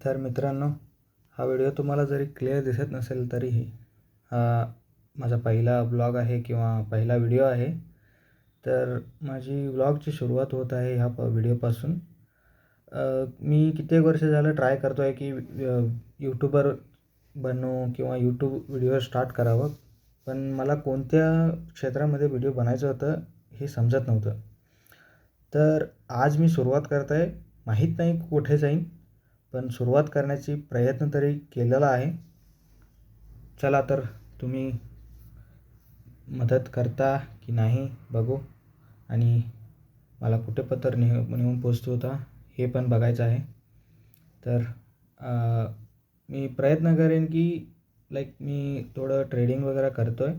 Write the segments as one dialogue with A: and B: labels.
A: तर मित्रांनो, हा व्हिडिओ तुम्हाला जरी क्लिअर दिसत नसेल तरीही हा माझा पहिला ब्लॉग आहे किंवा पहिला व्हिडिओ आहे. तर माझी व्लॉगची सुरुवात होत आहे ह्या व्हिडिओपासून. मी कित्येक वर्ष झालं ट्राय करतो आहे की यूट्यूबर बनू किंवा यूट्यूब व्हिडिओ स्टार्ट करावं. पण मला कोणत्या क्षेत्रामध्ये व्हिडिओ बनायचं होतं हे समजत नव्हतं. तर आज मी सुरुवात करत आहे. माहीत नाही कुठे जाईन, पण सुरुवात करण्याची प्रयत्न तरी केलेला आहे. चला तर तुम्ही मदत करता की नाही बघू, आणि मला कुठे पत्र नेऊन पोचतो होता हे पण बघायचं आहे. तर मी प्रयत्न करेन की मी थोडं ट्रेडिंग वगैरे करतो आहे,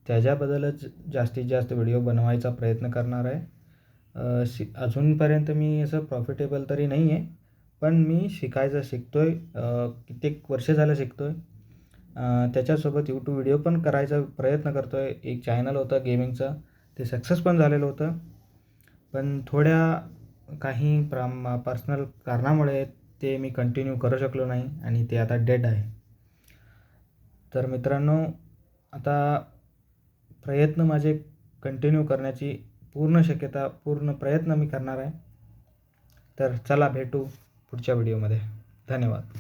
A: त्याच्याबद्दलच जास्तीत जास्त व्हिडिओ बनवायचा प्रयत्न करणार आहे. अजूनपर्यंत मी असं प्रॉफिटेबल तरी नाही आहे, पण मी शिकतो आहे. कित्येक वर्ष झालं शिकतो आहे. त्याच्यासोबत यूट्यूब व्हिडिओ पण करायचा प्रयत्न करतो आहे. एक चॅनल होतं गेमिंगचं, ते सक्सेस पण झालेलं होतं. पण थोड्या काही पर्सनल कारणामुळे ते मी कंटिन्यू करू शकलो नाही आणि ते आता डेड आहे. तर मित्रांनो, आता प्रयत्न माझे कंटिन्यू करण्याची पूर्ण प्रयत्न मी करणार आहे. तर चला भेटू पुढच्या व्हिडिओमध्ये. धन्यवाद.